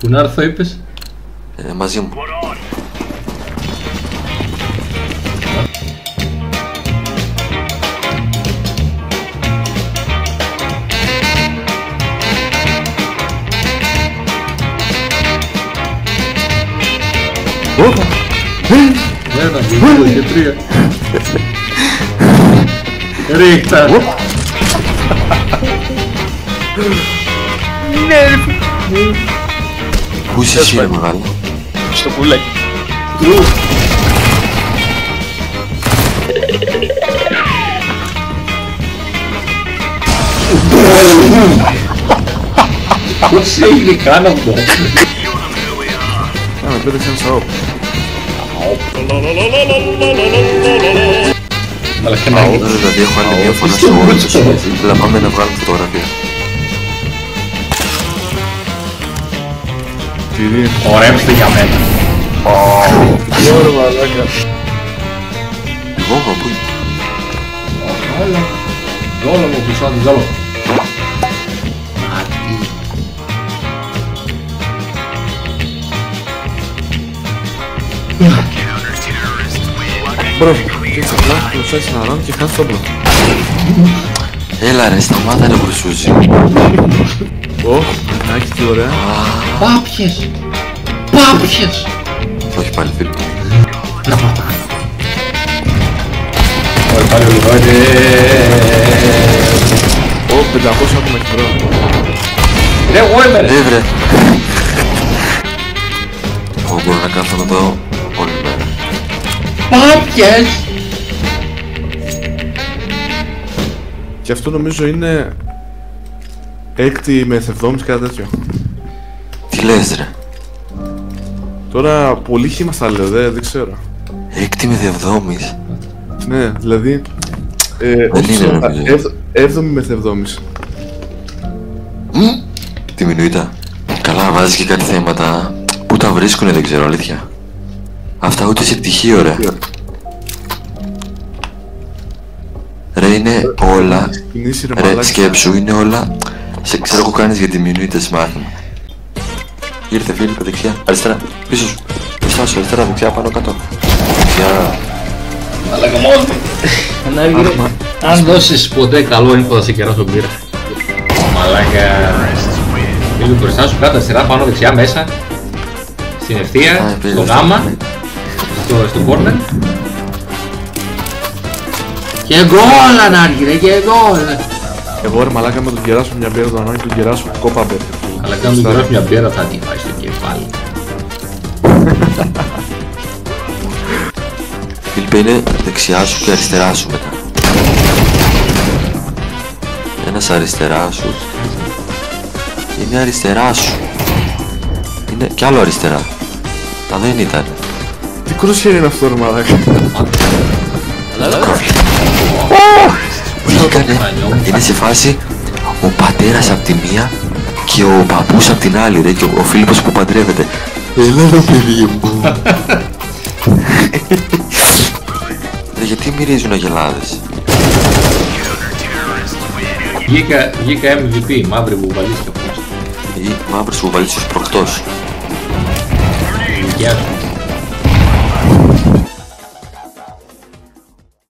Πού να έρθω είπες? Μαζί μου. Ένα, δύο και τρία. Ρίχτα. Πού είσαι εσύ ρε μεγάλο? Στο κουλάκι. Πώς έγινε καν αυτό? Με πέταξε ένα σαό. Αλλά και να γίνει. Δηλαδή έχω άλλη μια φορά στο όλο το σπίτι. Αλλά πάμε να βγάλουμε φωτογραφία. Χορέψτε για μένα. Ωραία μαλάκα. Εγώ πού είναι? Όλα. Δόλο μου πίσω, δόλο. Μπρο, κοίταξε απλά, κλωτσάς ένα ραν και χάνεις το όπλο. Έλα ρε, σταμάτα ρε βρουσούζι. Ωχ, Νάκη, τι ωραία. Πάπιες. Πάπιες. Όχι πάλι φίλοι. Όχι πάλι ο Λιβάιντε. Ω, 500 άτομα έχει μπρο. Ρε εγώ είμαι ρε. Βρε. Εγώ μπορώ να κάθομαι εδώ όλη μέρα. Πάπιες. Και αυτό νομίζω είναι έκτη μεθ-εβδόμης, κάτι τέτοιο. Τι λες ρε? Τώρα πολύ χήμα στα λέω, δεν ξέρω. Έκτη με διεβδόμης. Ναι, δηλαδή Δεν είναι νομίζω. έβδομη μεθ-εβδόμης. Τι μινουίτα. Καλά βάζεις και κάτι θέματα. Πού τα βρίσκουνε δεν ξέρω αλήθεια. Αυτά ούτε σε πτυχίο ρε. Ρε είναι όλα. Κινήσει ρε Ρε μαλάκα. σκέψου είναι όλα. Σε ξέρω που κάνεις για τη μινουίτα σε μάθημα. Ήρθε φίλοι δεξιά. Αριστερά. Πίσω σου. Πίσω σου. Αριστερά. Δεξιά. Πάνω κάτω. Δεξιά. Μαλάκα μόνο. Αν δώσεις ποτέ καλό info θα σε κεράσω μπύρα. Μαλάκα. Λίγο μπροστά σου, κάτω αριστερά, πάνω δεξιά, μέσα. Στην ευθεία, στο γάμα. Στο corner. Και γκόλα να έρχεται, και γκόλα. Εγώ ρε μαλάκα με τον κεράσω μια μπύρα, τον ανάγκη τον κεράσω κόπα μπέρ. Αλλά και αν του κεράσω μια μπύρα θα τη φάει στο κεφάλι. Φίλιππε είναι δεξιά σου και αριστερά σου μετά. Ένας αριστερά σου. Είναι αριστερά σου. Είναι κι άλλο αριστερά. Τα δεν ήταν. Τι κρούσια είναι αυτό ρε μαλάκα. Βγήκανε, είναι σε φάση ο πατέρας απ' τη μία και ο παππούς απ' την άλλη ρε, και ο Φίλιππος που παντρεύεται. Έλα ρε παιδί μου. Ρε γιατί μυρίζουν αγελάδες? Βγήκα MVP, μαύρη που βαλίστηκε από μέσα. Ή μαύρος που βαλίσεις προχτός. Γεια σου.